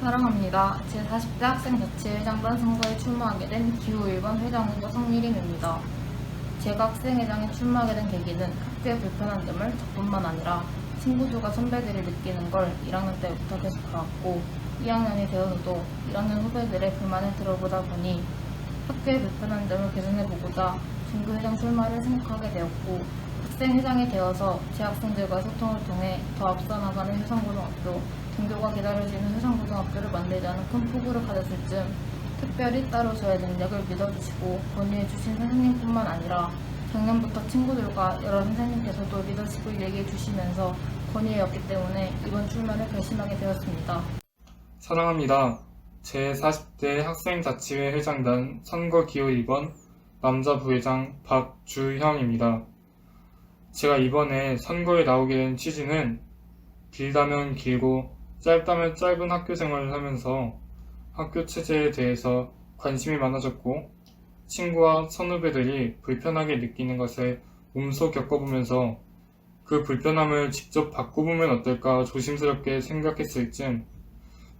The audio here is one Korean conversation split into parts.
사랑합니다. 제40대 학생자치회장단 선거에 출마하게 된 기호 1번 회장님과 성미림입니다. 제가 학생회장에 출마하게 된 계기는 학교의 불편한 점을 저뿐만 아니라 친구들과 선배들이 느끼는 걸 1학년 때부터 계속 봐왔고 2학년이 되어서도 1학년 후배들의 불만을 들어보다 보니 학교의 불편한 점을 개선해보고자 중교회장 출마를 생각하게 되었고 학생회장이 되어서 재학생들과 소통을 통해 더 앞서 나가는 효성고등학교, 등교가 기다려지는 효성고등학교를 만들자는 큰 포부를 가졌을 즈음 특별히 따로 저의 능력을 믿어주시고 권유해주신 선생님뿐만 아니라 작년부터 친구들과 여러 선생님께서도 리더십을 얘기해주시면서 권유해왔기 때문에 이번 출마를 결심하게 되었습니다. 사랑합니다. 제40대 학생자치회 회장단 선거기호 2번 남자 부회장 박주형입니다. 제가 이번에 선거에 나오게 된 취지는 길다면 길고 짧다면 짧은 학교 생활을 하면서 학교 체제에 대해서 관심이 많아졌고 친구와 선후배들이 불편하게 느끼는 것을 몸소 겪어보면서 그 불편함을 직접 바꿔보면 어떨까 조심스럽게 생각했을 즈음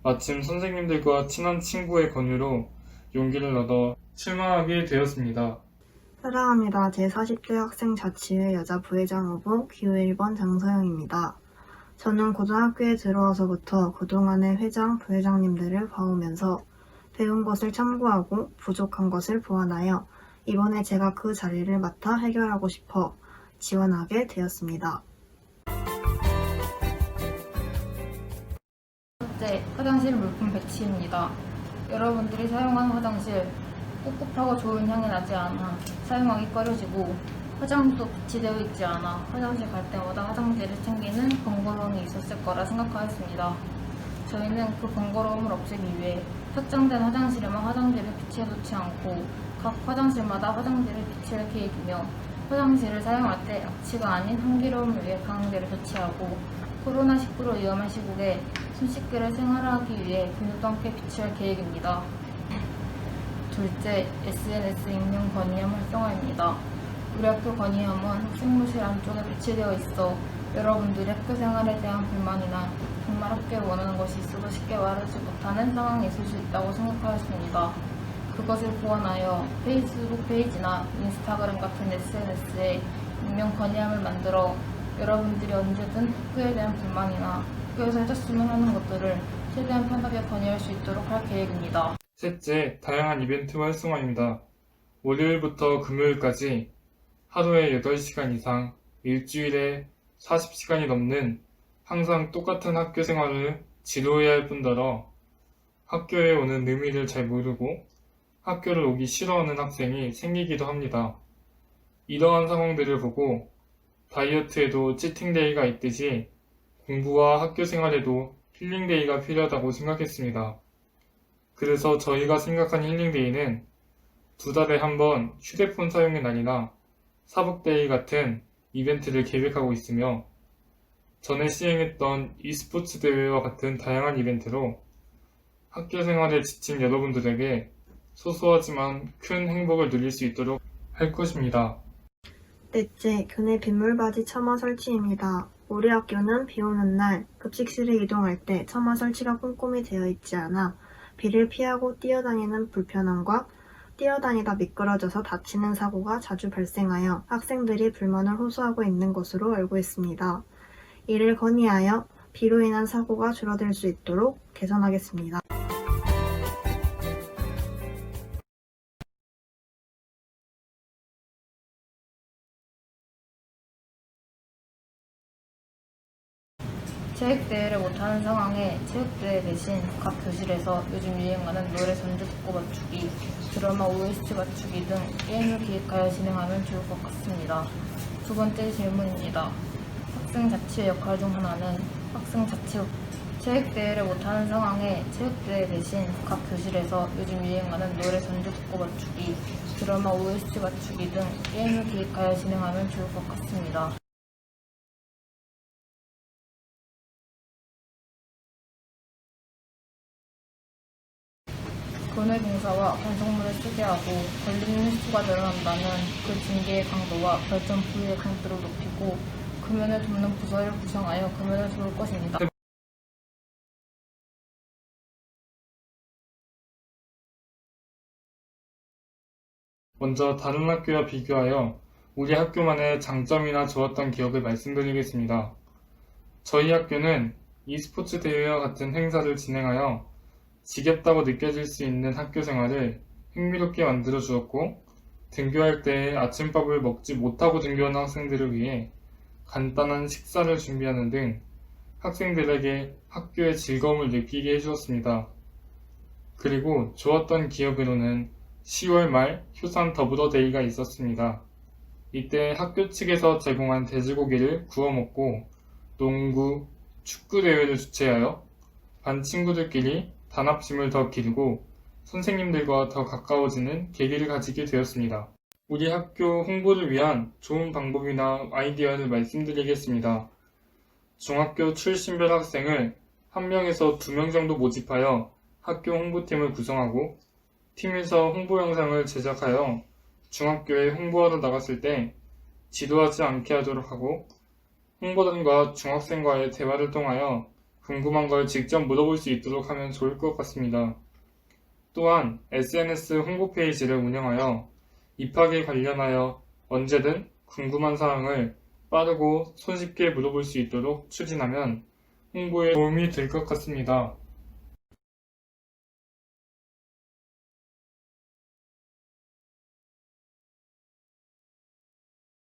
마침 선생님들과 친한 친구의 권유로 용기를 얻어 출마하게 되었습니다. 사랑합니다. 제40대 학생자치회 여자 부회장 후보 기호 1번 장서영입니다. 저는 고등학교에 들어와서부터 그동안의 회장, 부회장님들을 봐오면서 배운 것을 참고하고 부족한 것을 보완하여 이번에 제가 그 자리를 맡아 해결하고 싶어 지원하게 되었습니다. 첫째, 화장실 물품 배치입니다. 여러분들이 사용하는 화장실 꿉꿉하고 좋은 향이 나지 않아 사용하기 꺼려지고 화장도 배치되어 있지 않아 화장실 갈 때마다 화장지를 챙기는 번거로움이 있었을 거라 생각하였습니다. 저희는 그 번거로움을 없애기 위해 확장된 화장실에만 화장지를 비치해놓지 않고 각 화장실마다 화장지를 비치할 계획이며 화장실을 사용할 때 악취가 아닌 향기로움을 위해 방향제를 배치하고 코로나19로 위험한 시국에 손쉽게를 생활하기 위해 비누도 함께 비치할 계획입니다. 둘째, SNS 익명 건의함 활성화입니다. 우리 학교 건의함은 학생부실 안쪽에 배치되어 있어 여러분들이 학교 생활에 대한 불만이나 정말 학교에 원하는 것이 있어도 쉽게 말하지 못하는 상황이 있을 수 있다고 생각하였습니다. 그것을 보완하여 페이스북 페이지나 인스타그램 같은 SNS에 익명 건의함을 만들어 여러분들이 언제든 학교에 대한 불만이나 학교에서 해줬으면 하는 것들을 최대한 편하게 건의할 수 있도록 할 계획입니다. 셋째, 다양한 이벤트 활성화입니다. 월요일부터 금요일까지 하루에 8시간 이상, 일주일에 40시간이 넘는 항상 똑같은 학교 생활을 지도해야 할 뿐더러 학교에 오는 의미를 잘 모르고 학교를 오기 싫어하는 학생이 생기기도 합니다. 이러한 상황들을 보고 다이어트에도 치팅데이가 있듯이 공부와 학교 생활에도 힐링데이가 필요하다고 생각했습니다. 그래서 저희가 생각한 힐링데이는 2달에 한 번 휴대폰 사용의 날이나 사복데이 같은 이벤트를 계획하고 있으며 전에 시행했던 e스포츠 대회와 같은 다양한 이벤트로 학교 생활에 지친 여러분들에게 소소하지만 큰 행복을 누릴 수 있도록 할 것입니다. 넷째, 교내 빗물바지 처마 설치입니다. 우리 학교는 비 오는 날 급식실에 이동할 때 처마 설치가 꼼꼼히 되어 있지 않아 비를 피하고 뛰어다니는 불편함과 뛰어다니다 미끄러져서 다치는 사고가 자주 발생하여 학생들이 불만을 호소하고 있는 것으로 알고 있습니다. 이를 건의하여 비로 인한 사고가 줄어들 수 있도록 개선하겠습니다. 체육대회를 못하는 상황에 체육대회 대신 각 교실에서 요즘 유행하는 노래 전주 듣고 맞추기, 드라마 OST 맞추기 등 게임을 기획하여 진행하면 좋을 것 같습니다. 두 번째 질문입니다. 학생자치의 역할 중 하나는 학생자치 체육대회를 못하는 상황에 체육대회 대신 각 교실에서 요즘 유행하는 노래 전주 듣고 맞추기, 드라마 OST 맞추기 등 게임을 기획하여 진행하면 좋을 것 같습니다. 교내 봉사와 반성문을 소개하고 걸리는 횟수가 늘어난다면 그 징계의 강도와 발전 부위의 강도를 높이고 금연을 돕는 부서를 구성하여 금연을 도울 것입니다. 먼저 다른 학교와 비교하여 우리 학교만의 장점이나 좋았던 기억을 말씀드리겠습니다. 저희 학교는 e스포츠 대회와 같은 행사를 진행하여 지겹다고 느껴질 수 있는 학교 생활을 흥미롭게 만들어 주었고, 등교할 때 아침밥을 먹지 못하고 등교하는 학생들을 위해 간단한 식사를 준비하는 등 학생들에게 학교의 즐거움을 느끼게 해주었습니다. 그리고 좋았던 기억으로는 10월 말 효산 더불어데이가 있었습니다. 이때 학교 측에서 제공한 돼지고기를 구워 먹고 농구, 축구 대회를 주최하여 반 친구들끼리 단합심을 더 기르고 선생님들과 더 가까워지는 계기를 가지게 되었습니다. 우리 학교 홍보를 위한 좋은 방법이나 아이디어를 말씀드리겠습니다. 중학교 출신별 학생을 1명에서 2명 정도 모집하여 학교 홍보팀을 구성하고 팀에서 홍보 영상을 제작하여 중학교에 홍보하러 나갔을 때 지도하지 않게 하도록 하고, 홍보단과 중학생과의 대화를 통하여 궁금한 걸 직접 물어볼 수 있도록 하면 좋을 것 같습니다. 또한 SNS 홍보 페이지를 운영하여 입학에 관련하여 언제든 궁금한 사항을 빠르고 손쉽게 물어볼 수 있도록 추진하면 홍보에 도움이 될 것 같습니다.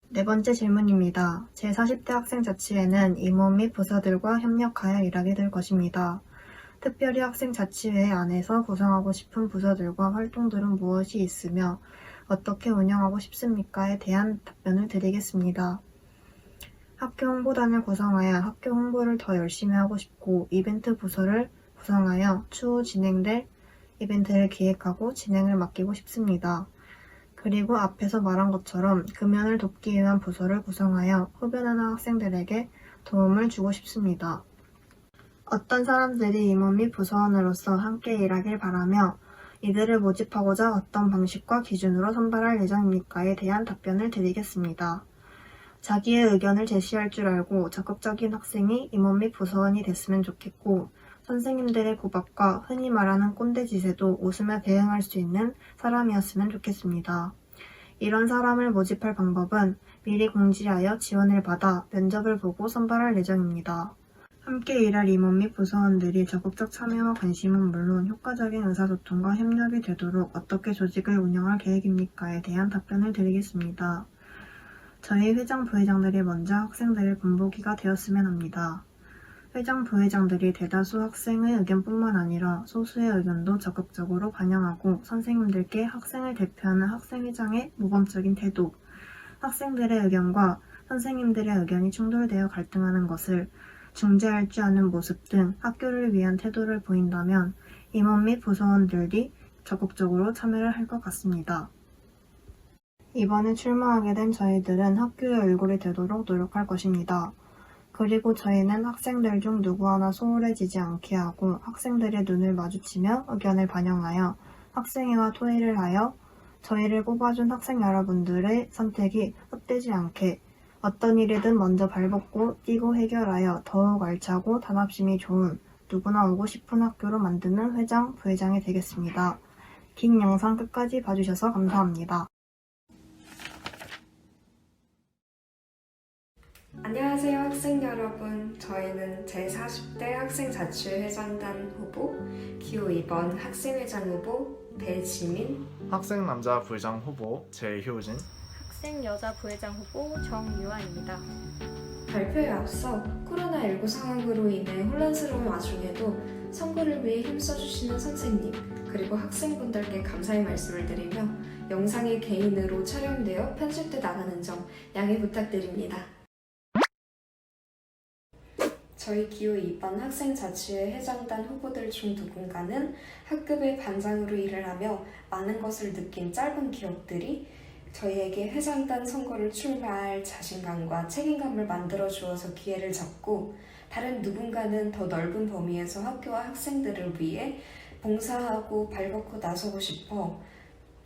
네 번째 질문입니다. 제40대 학생자치회는 임원 및 부서들과 협력하여 일하게 될 것입니다. 특별히 학생자치회 안에서 구성하고 싶은 부서들과 활동들은 무엇이 있으며 어떻게 운영하고 싶습니까?에 대한 답변을 드리겠습니다. 학교 홍보단을 구성하여 학교 홍보를 더 열심히 하고 싶고, 이벤트 부서를 구성하여 추후 진행될 이벤트를 기획하고 진행을 맡기고 싶습니다. 그리고 앞에서 말한 것처럼 금연을 돕기 위한 부서를 구성하여 흡연하는 학생들에게 도움을 주고 싶습니다. 어떤 사람들이 임원 및 부서원으로서 함께 일하길 바라며 이들을 모집하고자 어떤 방식과 기준으로 선발할 예정입니까에 대한 답변을 드리겠습니다. 자기의 의견을 제시할 줄 알고 적극적인 학생이 임원 및 부서원이 됐으면 좋겠고, 선생님들의 구박과 흔히 말하는 꼰대짓에도 웃으며 대응할 수 있는 사람이었으면 좋겠습니다. 이런 사람을 모집할 방법은 미리 공지하여 지원을 받아 면접을 보고 선발할 예정입니다. 함께 일할 임원 및 부서원들이 적극적 참여와 관심은 물론 효과적인 의사소통과 협력이 되도록 어떻게 조직을 운영할 계획입니까에 대한 답변을 드리겠습니다. 저희 회장, 부회장들이 먼저 학생들의 본보기가 되었으면 합니다. 회장, 부회장들이 대다수 학생의 의견뿐만 아니라 소수의 의견도 적극적으로 반영하고 선생님들께 학생을 대표하는 학생회장의 모범적인 태도, 학생들의 의견과 선생님들의 의견이 충돌되어 갈등하는 것을 중재할 줄 아는 모습 등 학교를 위한 태도를 보인다면 임원 및 부서원들이 적극적으로 참여를 할 것 같습니다. 이번에 출마하게 된 저희들은 학교의 얼굴이 되도록 노력할 것입니다. 그리고 저희는 학생들 중 누구 하나 소홀해지지 않게 하고 학생들의 눈을 마주치며 의견을 반영하여 학생회와 토의를 하여 저희를 뽑아준 학생 여러분들의 선택이 헛되지 않게 어떤 일이든 먼저 발벗고 뛰고 해결하여 더욱 알차고 단합심이 좋은 누구나 오고 싶은 학교로 만드는 회장, 부회장이 되겠습니다. 긴 영상 끝까지 봐주셔서 감사합니다. 안녕하세요 학생 여러분. 저희는 제40대 학생자치회 회장단 후보 기호 2번 학생회장 후보 배지민, 학생 남자 부회장 후보 제효진, 학생 여자 부회장 후보 정유아입니다. 발표에 앞서 코로나19 상황으로 인해 혼란스러운 와중에도 선거를 위해 힘써주시는 선생님 그리고 학생분들께 감사의 말씀을 드리며 영상이 개인으로 촬영되어 편집돼 나가는 점 양해 부탁드립니다. 저희 기호 2반 학생자치회 회장단 후보들 중 누군가는 학급의 반장으로 일을 하며 많은 것을 느낀 짧은 기억들이 저희에게 회장단 선거를 출마할 자신감과 책임감을 만들어 주어서 기회를 잡고, 다른 누군가는 더 넓은 범위에서 학교와 학생들을 위해 봉사하고 발벗고 나서고 싶어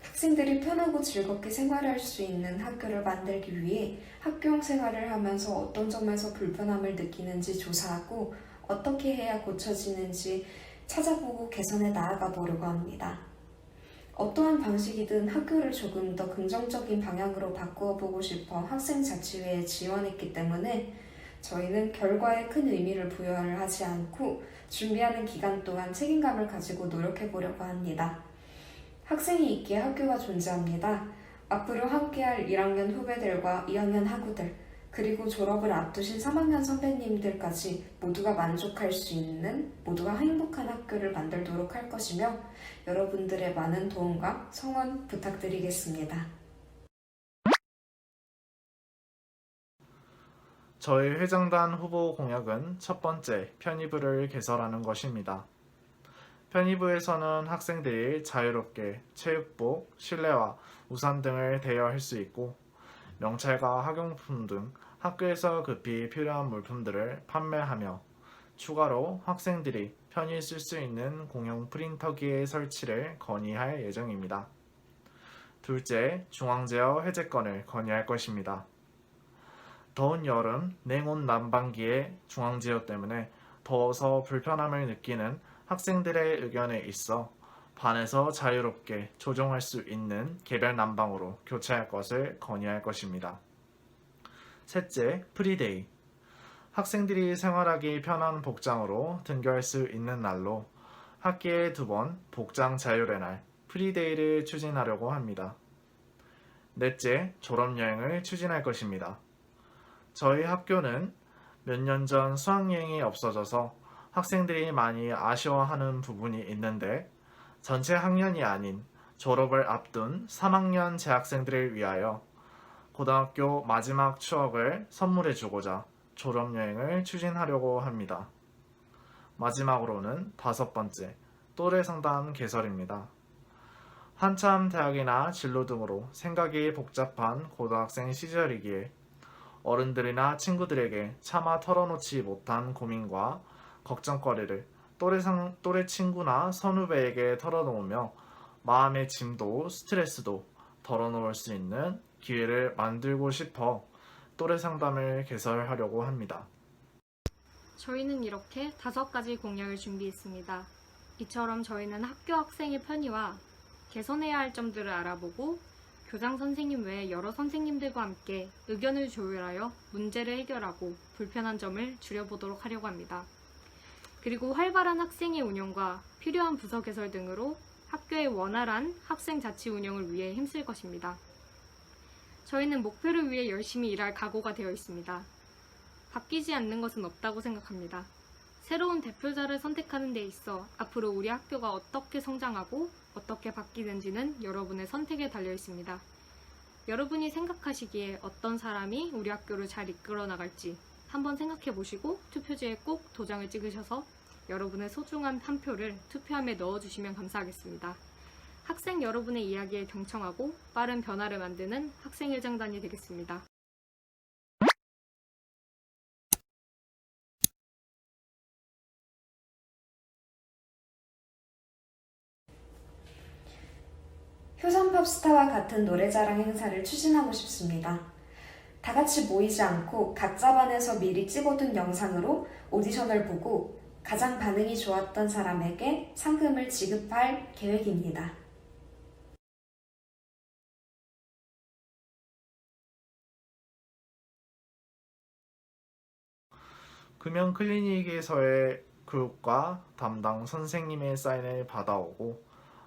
학생들이 편하고 즐겁게 생활할 수 있는 학교를 만들기 위해 학교 생활을 하면서 어떤 점에서 불편함을 느끼는지 조사하고 어떻게 해야 고쳐지는지 찾아보고 개선해 나아가 보려고 합니다. 어떠한 방식이든 학교를 조금 더 긍정적인 방향으로 바꾸어 보고 싶어 학생자치회에 지원했기 때문에 저희는 결과에 큰 의미를 부여를 하지 않고 준비하는 기간 동안 책임감을 가지고 노력해 보려고 합니다. 학생이 있기에 학교가 존재합니다. 앞으로 함께할 1학년 후배들과 2학년 학우들, 그리고 졸업을 앞두신 3학년 선배님들까지 모두가 만족할 수 있는, 모두가 행복한 학교를 만들도록 할 것이며, 여러분들의 많은 도움과 성원 부탁드리겠습니다. 저희 회장단 후보 공약은 첫 번째, 편의부를 개설하는 것입니다. 편의부에서는 학생들이 자유롭게 체육복, 실내화, 우산 등을 대여할 수 있고, 명찰과 학용품 등 학교에서 급히 필요한 물품들을 판매하며, 추가로 학생들이 편히 쓸 수 있는 공용 프린터기의 설치를 건의할 예정입니다. 둘째, 중앙제어 해제권을 건의할 것입니다. 더운 여름 냉온 난방기의 중앙제어 때문에 더워서 불편함을 느끼는 학생들의 의견에 있어 반에서 자유롭게 조정할 수 있는 개별 난방으로 교체할 것을 건의할 것입니다. 셋째, 프리데이. 학생들이 생활하기 편한 복장으로 등교할 수 있는 날로 학기에 2번 복장 자율의 날, 프리데이를 추진하려고 합니다. 넷째, 졸업여행을 추진할 것입니다. 저희 학교는 몇 년 전 수학여행이 없어져서 학생들이 많이 아쉬워하는 부분이 있는데, 전체 학년이 아닌 졸업을 앞둔 3학년 재학생들을 위하여 고등학교 마지막 추억을 선물해주고자 졸업여행을 추진하려고 합니다. 마지막으로는 5번째, 또래상담 개설입니다. 한참 대학이나 진로 등으로 생각이 복잡한 고등학생 시절이기에 어른들이나 친구들에게 차마 털어놓지 못한 고민과 걱정거리를 또래 친구나 선후배에게 털어놓으며 마음의 짐도 스트레스도 덜어놓을 수 있는 기회를 만들고 싶어 또래 상담을 개설하려고 합니다. 저희는 이렇게 5가지 공약을 준비했습니다. 이처럼 저희는 학교 학생의 편의와 개선해야 할 점들을 알아보고 교장 선생님 외에 여러 선생님들과 함께 의견을 조율하여 문제를 해결하고 불편한 점을 줄여보도록 하려고 합니다. 그리고 활발한 학생의 운영과 필요한 부서 개설 등으로 학교의 원활한 학생 자치 운영을 위해 힘쓸 것입니다. 저희는 목표를 위해 열심히 일할 각오가 되어 있습니다. 바뀌지 않는 것은 없다고 생각합니다. 새로운 대표자를 선택하는 데 있어 앞으로 우리 학교가 어떻게 성장하고 어떻게 바뀌는지는 여러분의 선택에 달려 있습니다. 여러분이 생각하시기에 어떤 사람이 우리 학교를 잘 이끌어 나갈지 한번 생각해 보시고 투표지에 꼭 도장을 찍으셔서 여러분의 소중한 한 표를 투표함에 넣어주시면 감사하겠습니다. 학생 여러분의 이야기에 경청하고 빠른 변화를 만드는 학생회장단이 되겠습니다. 효선팝스타와 같은 노래자랑 행사를 추진하고 싶습니다. 다 같이 모이지 않고 각자 반에서 미리 찍어둔 영상으로 오디션을 보고 가장 반응이 좋았던 사람에게 상금을 지급할 계획입니다. 금연 클리닉에서의 교육과 담당 선생님의 사인을 받아오고,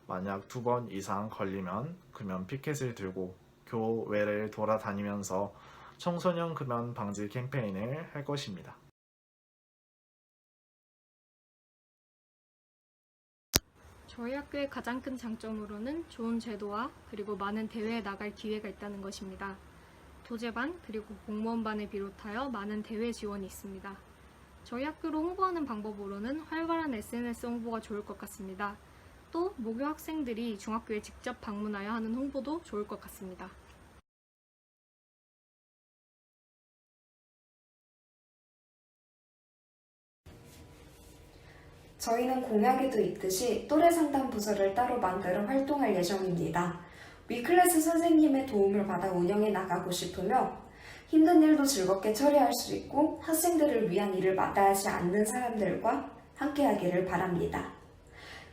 만약 2번 이상 걸리면 금연 피켓을 들고 교외를 돌아다니면서 청소년 금연 방지 캠페인을 할 것입니다. 저희 학교의 가장 큰 장점으로는 좋은 제도와 그리고 많은 대회에 나갈 기회가 있다는 것입니다. 도제반 그리고 공무원반을 비롯하여 많은 대회 지원이 있습니다. 저희 학교로 홍보하는 방법으로는 활발한 SNS 홍보가 좋을 것 같습니다. 또 모교 학생들이 중학교에 직접 방문하여 하는 홍보도 좋을 것 같습니다. 저희는 공약에도 있듯이 또래 상담 부서를 따로 만들어 활동할 예정입니다. 위클래스 선생님의 도움을 받아 운영해 나가고 싶으며 힘든 일도 즐겁게 처리할 수 있고 학생들을 위한 일을 마다하지 않는 사람들과 함께하기를 바랍니다.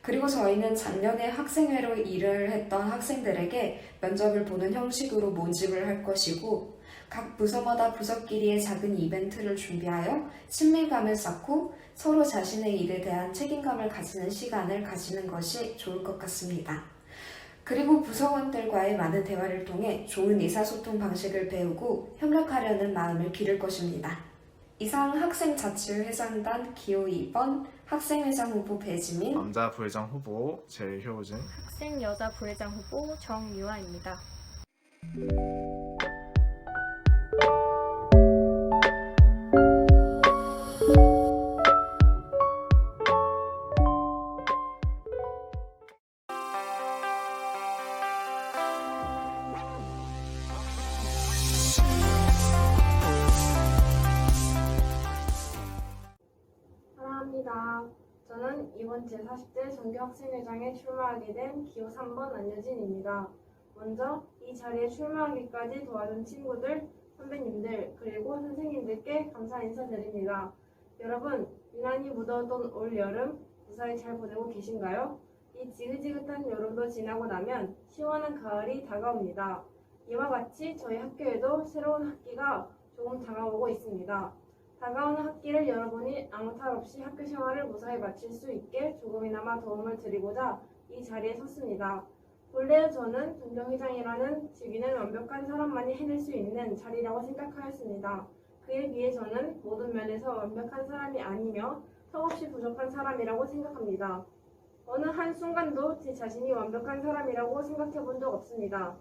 그리고 저희는 작년에 학생회로 일을 했던 학생들에게 면접을 보는 형식으로 모집을 할 것이고 각 부서마다 부서끼리의 작은 이벤트를 준비하여 친밀감을 쌓고 서로 자신의 일에 대한 책임감을 가지는 시간을 가지는 것이 좋을 것 같습니다. 그리고 부서원들과의 많은 대화를 통해 좋은 의사소통 방식을 배우고 협력하려는 마음을 기를 것입니다. 이상 학생자치회장단 기호 2번 학생회장 후보 배지민, 남자 부회장 후보 제효진, 학생 여자 부회장 후보 정유아입니다. 사랑합니다. 저는 이번 제40대 전교학생회장에 출마하게 된 기호 3번 안여진입니다. 먼저 이 자리에 출마하기까지 도와준 친구들, 선배님들, 그리고 선생님들께 감사 인사드립니다. 여러분, 유난히 무더웠던 올 여름 무사히 잘 보내고 계신가요? 이 지긋지긋한 여름도 지나고 나면 시원한 가을이 다가옵니다. 이와 같이 저희 학교에도 새로운 학기가 조금 다가오고 있습니다. 다가오는 학기를 여러분이 아무 탈 없이 학교 생활을 무사히 마칠 수 있게 조금이나마 도움을 드리고자 이 자리에 섰습니다. 본래 저는 전정회장이라는 직위는 완벽한 사람만이 해낼 수 있는 자리라고 생각하였습니다. 그에 비해 저는 모든 면에서 완벽한 사람이 아니며 턱없이 부족한 사람이라고 생각합니다. 어느 한순간도 제 자신이 완벽한 사람이라고 생각해 본 적 없습니다.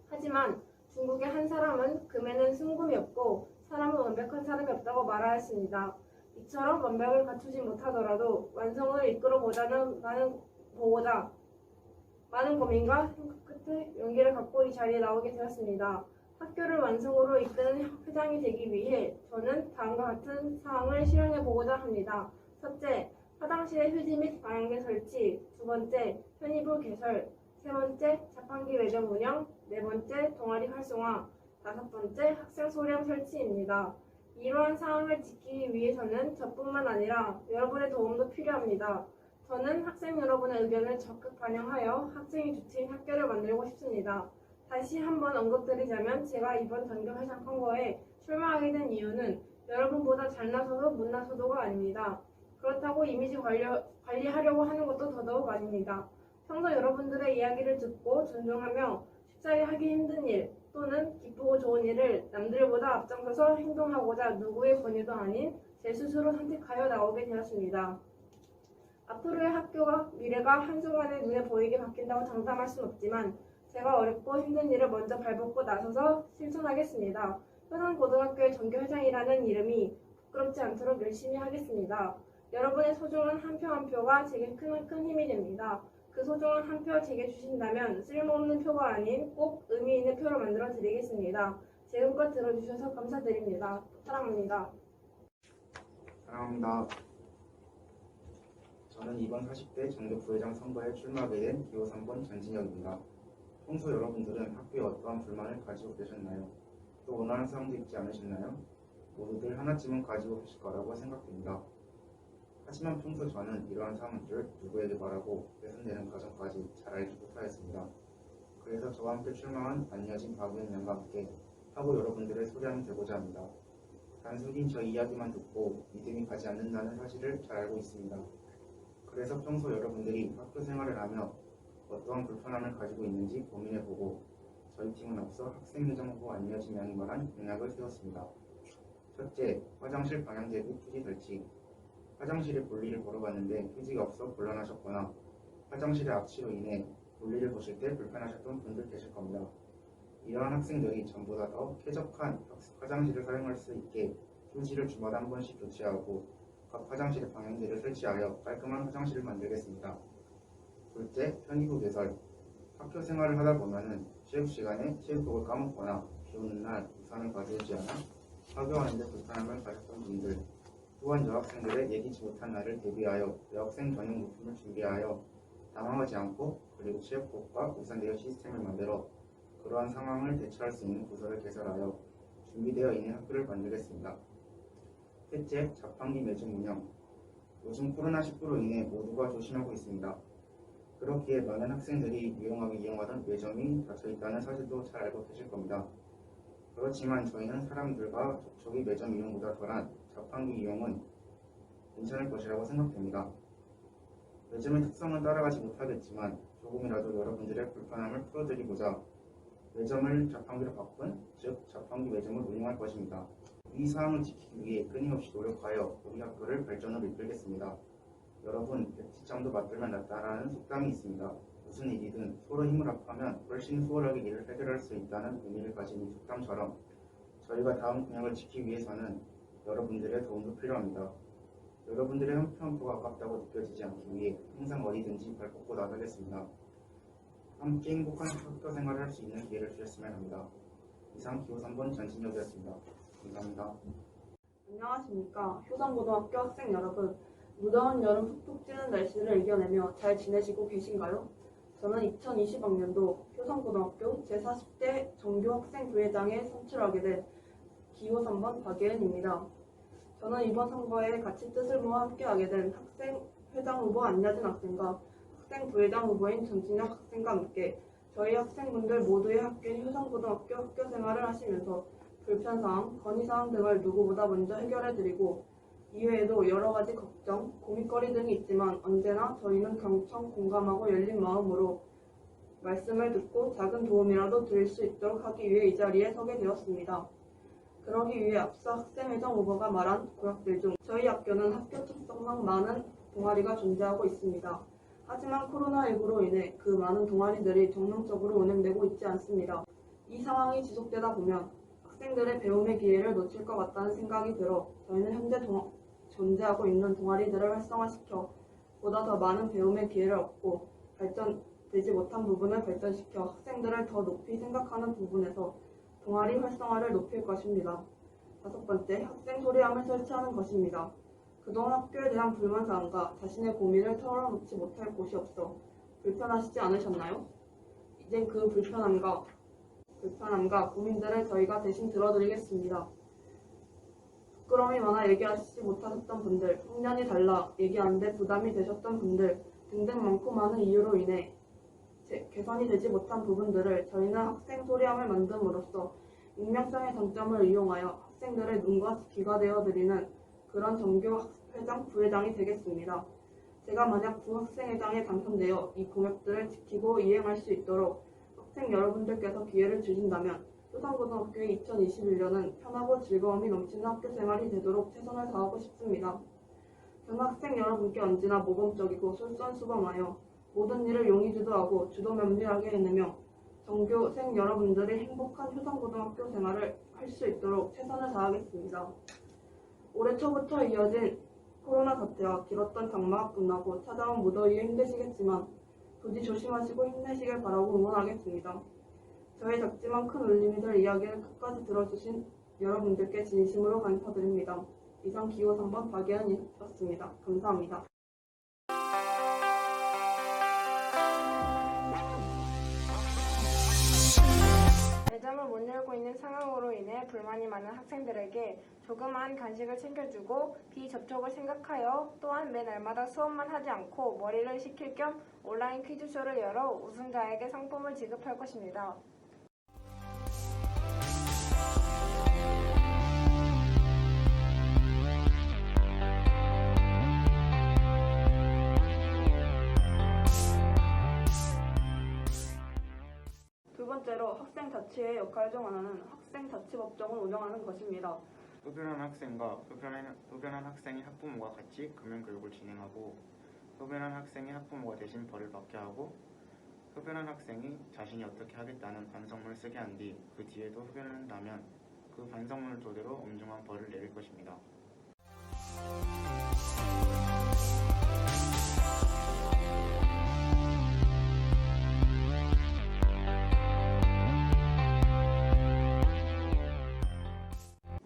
하지만 중국의 한 사람은 금에는 순금이 없고 사람은 완벽한 사람이 없다고 말하였습니다. 이처럼 완벽을 갖추지 못하더라도 완성을 이끌어보자는 많은 고민과 생각 끝에 용기를 갖고 이 자리에 나오게 되었습니다. 학교를 완성으로 이끄는 회장이 되기 위해 저는 다음과 같은 사항을 실현해 보고자 합니다. 첫째, 화장실의 휴지 및 방향제 설치. 두 번째, 편의부 개설. 세 번째, 자판기 매점 운영. 네 번째, 동아리 활성화. 다섯 번째, 학생 소량 설치입니다. 이러한 사항을 지키기 위해서는 저뿐만 아니라 여러분의 도움도 필요합니다. 저는 학생 여러분의 의견을 적극 반영하여 학생이 주체인 학교를 만들고 싶습니다. 다시 한번 언급드리자면 제가 이번 전교회장 선거에 출마하게 된 이유는 여러분보다 잘나서도 못나서도가 아닙니다. 그렇다고 이미지 관리하려고 하는 것도 더더욱 아닙니다. 평소 여러분들의 이야기를 듣고 존중하며 쉽사리 하기 힘든 일 또는 기쁘고 좋은 일을 남들보다 앞장서서 행동하고자 누구의 권유도 아닌 제 스스로 선택하여 나오게 되었습니다. 앞으로의 학교와 미래가 한순간에 눈에 보이게 바뀐다고 장담할 순 없지만 제가 어렵고 힘든 일을 먼저 발벗고 나서서 실천하겠습니다. 효산고등학교의 전교회장이라는 이름이 부끄럽지 않도록 열심히 하겠습니다. 여러분의 소중한 한 표 한 표가 제게 큰 힘이 됩니다. 그 소중한 한 표 제게 주신다면 쓸모없는 표가 아닌 꼭 의미 있는 표로 만들어 드리겠습니다. 지금껏 들어주셔서 감사드립니다. 사랑합니다. 사랑합니다. 저는 이번 40대 전교 부회장 선거에 출마하게 된 기호 3번 전진혁입니다. 평소 여러분들은 학교에 어떠한 불만을 가지고 계셨나요? 또 원하는 사항도 있지 않으셨나요? 모두들 하나쯤은 가지고 계실 거라고 생각됩니다. 하지만 평소 저는 이러한 사항들을 누구에게 말하고 개선되는 과정까지 잘 알지 못하였습니다. 그래서 저와 함께 출마한 안여진 박우현 양과 함께 하고 여러분들의 소량이 되고자 합니다. 단순히 저 이야기만 듣고 믿음이 가지 않는다는 사실을 잘 알고 있습니다. 그래서 평소 여러분들이 학교 생활을 하며 어떠한 불편함을 가지고 있는지 고민해보고 저희 팀은 앞서 학생회장 후보 안여진 양이 말한 공약을 세웠습니다. 첫째, 화장실 방향제 및 휴지 설치. 화장실에 볼일을 보러 갔는데 휴지가 없어 곤란하셨거나 화장실의 악취로 인해 볼일을 보실 때 불편하셨던 분들 계실 겁니다. 이러한 학생들이 전보다 더 쾌적한 화장실을 사용할 수 있게 휴지를 주마다 한 번씩 교체하고 각 화장실의 방향제를 설치하여 깔끔한 화장실을 만들겠습니다. 둘째, 편의구 개설. 학교 생활을 하다 보면은 체육 시간에 체육복을 까먹거나 비 오는 날 우산을 가져오지 않아 학교하는데 불편함을 가졌던 분들, 또한 여학생들의 예기치 못한 날을 대비하여 여학생 전용 물품을 준비하여 당황하지 않고 그리고 체육복과 우산 대여 시스템을 만들어 그러한 상황을 대처할 수 있는 부서를 개설하여 준비되어 있는 학교를 만들겠습니다. 셋째, 자판기 매점 운영. 요즘 코로나19로 인해 모두가 조심하고 있습니다. 그렇기에 많은 학생들이 유용하게 이용하던 매점이 닫혀있다는 사실도 잘 알고 계실 겁니다. 그렇지만 저희는 사람들과 접촉이 매점 이용보다 덜한 자판기 이용은 괜찮을 것이라고 생각됩니다. 매점의 특성은 따라가지 못하겠지만 조금이라도 여러분들의 불편함을 풀어드리고자 매점을 자판기로 바꾼, 즉 자판기 매점을 운영할 것입니다. 이 사항을 지키기 위해 끊임없이 노력하여 우리 학교를 발전으로 이끌겠습니다. 여러분, 백지장도 맞들면 낫다라는 속담이 있습니다. 무슨 일이든 서로 힘을 합하면 훨씬 수월하게 일을 해결할 수 있다는 의미를 가진 이 속담처럼 저희가 다음 공약을 지키기 위해서는 여러분들의 도움도 필요합니다. 여러분들의 한 표 한 표가 아깝다고 느껴지지 않기 위해 항상 어디든지 발 뻗고 나서겠습니다. 함께 행복한 학교 생활을 할 수 있는 기회를 주셨으면 합니다. 이상 기호 3번 전진혁이었습니다. 감사합니다. 안녕하십니까. 효성고등학교 학생 여러분. 무더운 여름 푹푹 찌는 날씨를 이겨내며 잘 지내시고 계신가요? 저는 2020학년도 효성고등학교 제40대 정교학생부회장에 선출하게 된 기호 3번 박예은입니다. 저는 이번 선거에 같이 뜻을 모아 함께하게 된 학생회장 후보 안야진 학생과 학생부회장 후보인 전진혁 학생과 함께 저희 학생분들 모두의 학교인 효성고등학교 학교 생활을 하시면서 불편사항, 건의사항 등을 누구보다 먼저 해결해드리고 이외에도 여러가지 걱정, 고민거리 등이 있지만 언제나 저희는 경청, 공감하고 열린 마음으로 말씀을 듣고 작은 도움이라도 드릴 수 있도록 하기 위해 이 자리에 서게 되었습니다. 그러기 위해 앞서 학생회장 후보가 말한 구역들 중 저희 학교는 학교 특성상 많은 동아리가 존재하고 있습니다. 하지만 코로나19로 인해 그 많은 동아리들이 정상적으로 운행되고 있지 않습니다. 이 상황이 지속되다 보면 학생들의 배움의 기회를 놓칠 것 같다는 생각이 들어 저희는 현재 존재하고 있는 동아리들을 활성화시켜 보다 더 많은 배움의 기회를 얻고 발전되지 못한 부분을 발전시켜 학생들을 더 높이 생각하는 부분에서 동아리 활성화를 높일 것입니다. 5번째, 학생 소리함을 설치하는 것입니다. 그동안 학교에 대한 불만사항과 자신의 고민을 털어놓지 못할 곳이 없어 불편하시지 않으셨나요? 이젠 그 불편함과 고민들을 저희가 대신 들어드리겠습니다. 부끄러움이 많아 얘기하시지 못하셨던 분들, 학년이 달라 얘기하는데 부담이 되셨던 분들 등등 많고 많은 이유로 인해 개선이 되지 못한 부분들을 저희는 학생 소리함을 만듦으로써 익명성의 장점을 이용하여 학생들의 눈과 귀가 되어드리는 그런 정교 회장, 부회장이 되겠습니다. 제가 만약 부학생회장에 당선되어 이 공약들을 지키고 이행할 수 있도록 학생 여러분들께서 기회를 주신다면 효성고등학교의 2021년은 편하고 즐거움이 넘치는 학교 생활이 되도록 최선을 다하고 싶습니다. 저는 학생 여러분께 언제나 모범적이고 솔선수범하여 모든 일을 용의주도하고 주도 면밀하게 해내며 전교생 여러분들이 행복한 효성고등학교 생활을 할 수 있도록 최선을 다하겠습니다. 올해 초부터 이어진 코로나 사태와 길었던 장마가 끝나고 찾아온 무더위에 힘드시겠지만 부디 조심하시고 힘내시길 바라고 응원하겠습니다. 저의 작지만 큰 울림이 될 이야기를 끝까지 들어주신 여러분들께 진심으로 감사드립니다. 이상 기호 3번 박예은이었습니다. 감사합니다. 매점을 못 열고 있는 상황으로 인해 불만이 많은 학생들에게 조그마한 간식을 챙겨주고 비접촉을 생각하여 또한 매 날마다 수업만 하지 않고 머리를 식힐 겸 온라인 퀴즈쇼를 열어 우승자에게 상품을 지급할 것입니다. 두 번째로 학생자치의 역할 중 하나는 학생자치법정을 운영하는 것입니다. 흡연한 학생과 흡연한 학생의 학부모가 같이 금연교육을 진행하고 흡연한 학생의 학부모가 대신 벌을 받게 하고 흡연한 학생이 자신이 어떻게 하겠다는 반성문을 쓰게 한 뒤 그 뒤에도 흡연을 한다면 그 반성문을 토대로 엄중한 벌을 내릴 것입니다.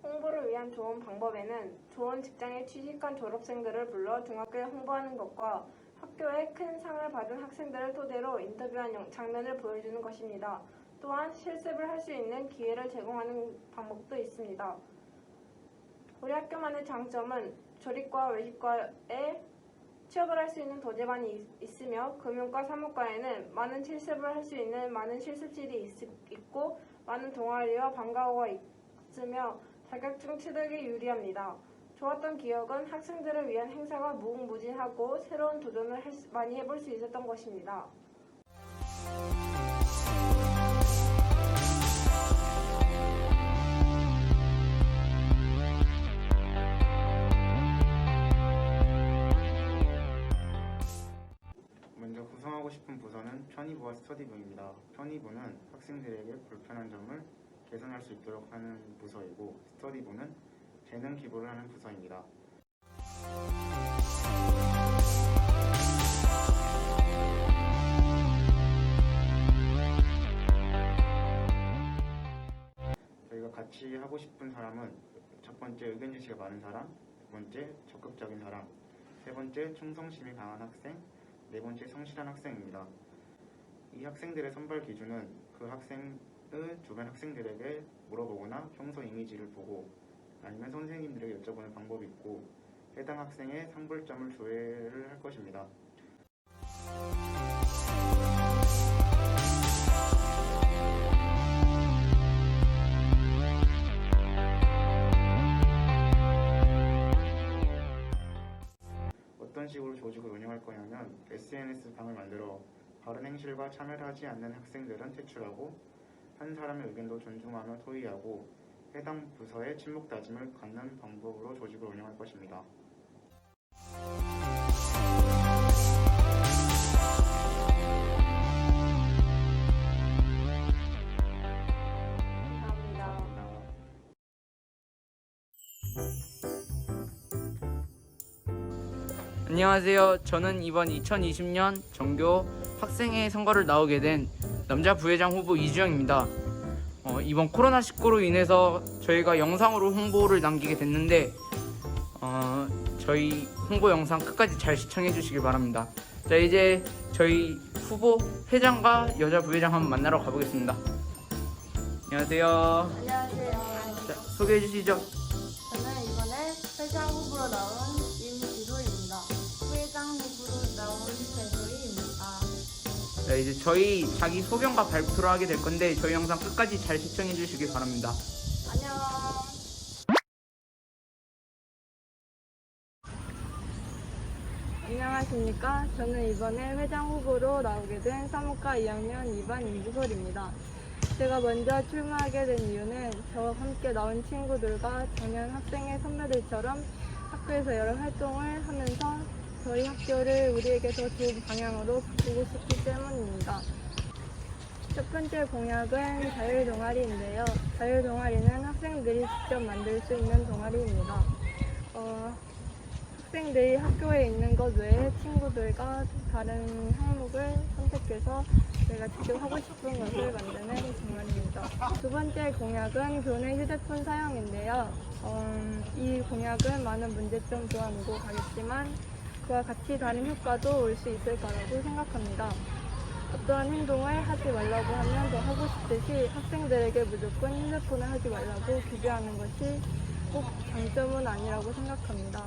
홍보를 위한 좋은 방법에는 좋은 직장에 취직한 졸업생들을 불러 등학교에 홍보하는 것과 학교에 큰 상을 받은 학생들을 토대로 인터뷰한 장면을 보여주는 것입니다. 또한 실습을 할 수 있는 기회를 제공하는 방법도 있습니다. 우리 학교만의 장점은 조리과, 외식과에 취업을 할 수 있는 도제반이 있으며 금융과, 사무과에는 많은 실습을 할 수 있는 많은 실습실이 있고 많은 동아리와 방과후가 있으며 자격증 취득에 유리합니다. 좋았던 기억은 학생들을 위한 행사가 무궁무진하고 새로운 도전을 많이 해볼 수 있었던 것입니다. 먼저 구성하고 싶은 부서는 편의부와 스터디부입니다. 편의부는 학생들에게 불편한 점을 개선할 수 있도록 하는 부서이고, 스터디부는 재능 기부를 하는 부서입니다. 저희가 같이 하고 싶은 사람은 첫 번째 의견 제시가 많은 사람, 두 번째 적극적인 사람, 세 번째 충성심이 강한 학생, 네 번째 성실한 학생입니다. 이 학생들의 선발 기준은 그 학생의 주변 학생들에게 물어보거나 평소 이미지를 보고 아니면 선생님들에게 여쭤보는 방법이 있고 해당 학생의 상불점을 조회를 할 것입니다. 어떤 식으로 조직을 운영할 거냐면 SNS 방을 만들어 바른 행실과 참여를 하지 않는 학생들은 퇴출하고 한 사람의 의견도 존중하며 토의하고 해당 부서의 친목 다짐을 갖는 방법으로 조직을 운영할 것입니다. 감사합니다. 안녕하세요. 저는 이번 2020년 전교 학생회 선거를 나오게 된 남자 부회장 후보 이주영입니다. 이번 코로나19로 인해서 저희가 영상으로 홍보를 남기게 됐는데 저희 홍보 영상 끝까지 잘 시청해 주시길 바랍니다. 자, 이제 저희 후보 회장과 여자 부회장 한번 만나러 가보겠습니다. 안녕하세요. 안녕하세요. 자, 소개해 주시죠. 저는 이번에 회장 후보로 나온 임지소입니다. 부회장 후보로 나온 배소희입니다. 자, 이제 저희 자기 소견과 발표를 하게 될 건데 저희 영상 끝까지 잘 시청해 주시길 바랍니다. 안녕. 안녕하십니까. 저는 이번에 회장 후보로 나오게 된 사무과 2학년 2반 임지솔입니다. 제가 먼저 출마하게 된 이유는 저와 함께 나온 친구들과 작년 학생회 선배들처럼 학교에서 여러 활동을 하면서 저희 학교를 우리에게 더 좋은 방향으로 바꾸고 싶기 때문입니다. 첫 번째 공약은 자율동아리인데요. 자율동아리는 학생들이 직접 만들 수 있는 동아리입니다. 학생들이 학교에 있는 것 외에 친구들과 다른 항목을 선택해서 내가 직접 하고 싶은 것을 만드는 동아리입니다. 두 번째 공약은 교내 휴대폰 사용인데요. 이 공약은 많은 문제점 또한 오고 가겠지만 그와 같이 다른 효과도 올 수 있을 거라고 생각합니다. 어떠한 행동을 하지 말라고 하면 더 하고 싶듯이 학생들에게 무조건 휴대폰을 하지 말라고 규제하는 것이 꼭 장점은 아니라고 생각합니다.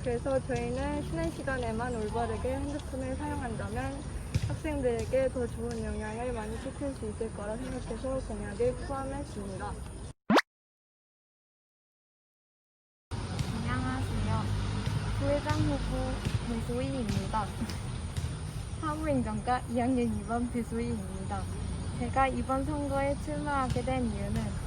그래서 저희는 쉬는 시간에만 올바르게 핸드폰을 사용한다면 학생들에게 더 좋은 영향을 많이 끼칠 수 있을 거라 생각해서 공약을 포함했습니다. 안녕하세요. 부회장 후보 배소희입니다. 사무행정과 2학년 2반 배소희입니다. 제가 이번 선거에 출마하게 된 이유는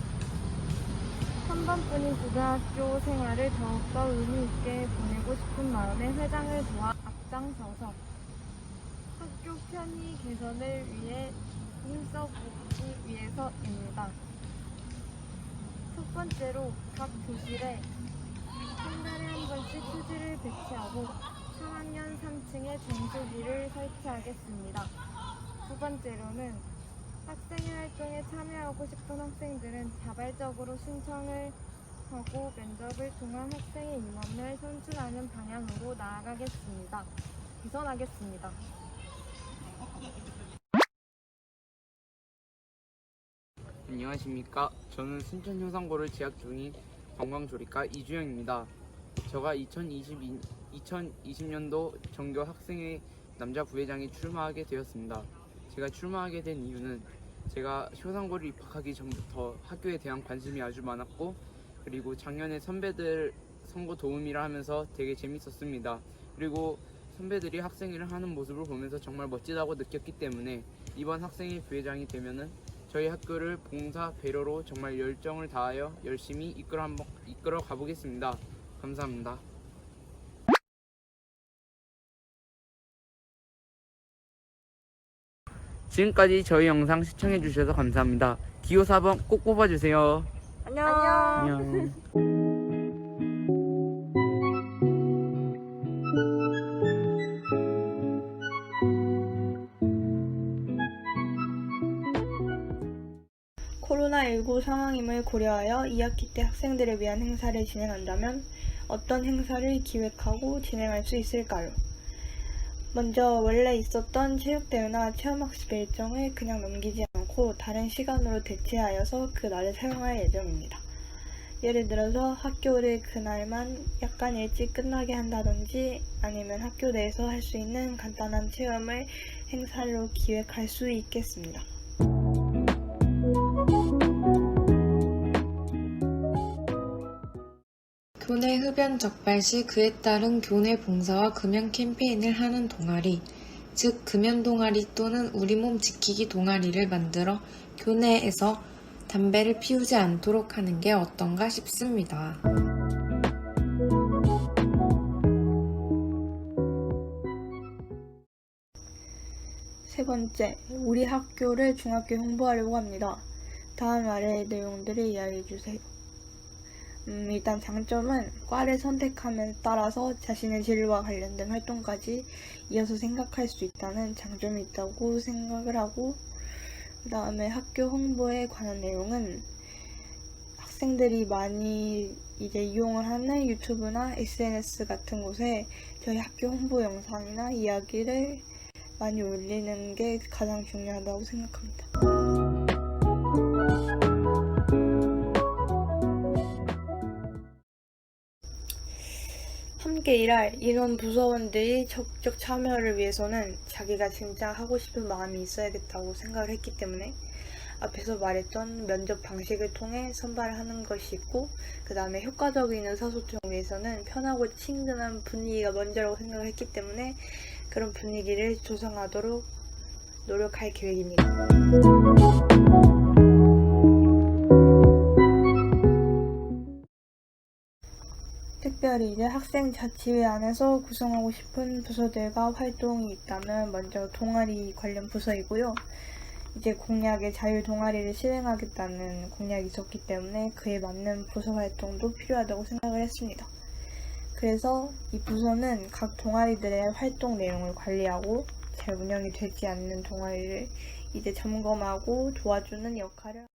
한 번뿐인 고등학교 생활을 더욱더 의미 있게 보내고 싶은 마음에 회장을 도와 앞장서서 학교 편의 개선을 위해 힘써보기 위해서입니다. 첫 번째로 각 교실에 한 달에 한 번씩 휴지를 배치하고 3학년 3층에 정수기를 설치하겠습니다. 두 번째로는 학생회 활동에 참여하고 싶은 학생들은 자발적으로 신청을 하고 면접을 통한 학생의 임원을 선출하는 방향으로 나아가겠습니다. 개선하겠습니다. 안녕하십니까. 저는 순천효상고를 재학 중인 관광조리과 이주영입니다. 제가 2020년도 전교 학생회 남자 부회장에 출마하게 되었습니다. 제가 출마하게 된 이유는 제가 효상고를 입학하기 전부터 학교에 대한 관심이 아주 많았고, 그리고 작년에 선배들 선거 도우미를 하면서 되게 재밌었습니다. 그리고 선배들이 학생회를 하는 모습을 보면서 정말 멋지다고 느꼈기 때문에 이번 학생회 부회장이 되면은 저희 학교를 봉사 배려로 정말 열정을 다하여 열심히 이끌어 가보겠습니다. 감사합니다. 지금까지 저희 영상 시청해주셔서 감사합니다. 기호 4번 꼭 뽑아주세요. 안녕. 코로나19 상황임을 고려하여 2학기 때 학생들을 위한 행사를 진행한다면 어떤 행사를 기획하고 진행할 수 있을까요? 먼저 원래 있었던 체육대회나 체험학습 일정을 그냥 넘기지 않고 다른 시간으로 대체하여서 그 날을 사용할 예정입니다. 예를 들어서 학교를 그날만 약간 일찍 끝나게 한다든지 아니면 학교 내에서 할 수 있는 간단한 체험을 행사로 기획할 수 있겠습니다. 교내 흡연 적발 시 그에 따른 교내 봉사와 금연 캠페인을 하는 동아리, 즉 금연 동아리 또는 우리 몸 지키기 동아리를 만들어 교내에서 담배를 피우지 않도록 하는 게 어떤가 싶습니다. 세 번째, 우리 학교를 중학교 홍보하려고 합니다. 다음 아래 내용들을 이야기해주세요. 일단 장점은 과를 선택함에 따라서 자신의 진로와 관련된 활동까지 이어서 생각할 수 있다는 장점이 있다고 생각을 하고, 그 다음에 학교 홍보에 관한 내용은 학생들이 많이 이제 이용을 하는 유튜브나 SNS 같은 곳에 저희 학교 홍보 영상이나 이야기를 많이 올리는 게 가장 중요하다고 생각합니다. 함께 일할 인원 부서원들이 적극적 참여를 위해서는 자기가 진짜 하고 싶은 마음이 있어야겠다고 생각을 했기 때문에 앞에서 말했던 면접 방식을 통해 선발을 하는 것이 있고, 그 다음에 효과적인 의사소통을 위해서는 편하고 친근한 분위기가 먼저라고 생각을 했기 때문에 그런 분위기를 조성하도록 노력할 계획입니다. 특별히 이제 학생자치회 안에서 구성하고 싶은 부서들과 활동이 있다면 먼저 동아리 관련 부서이고요. 이제 공약에 자율 동아리를 실행하겠다는 공약이 있었기 때문에 그에 맞는 부서 활동도 필요하다고 생각을 했습니다. 그래서 이 부서는 각 동아리들의 활동 내용을 관리하고 잘 운영이 되지 않는 동아리를 이제 점검하고 도와주는 역할을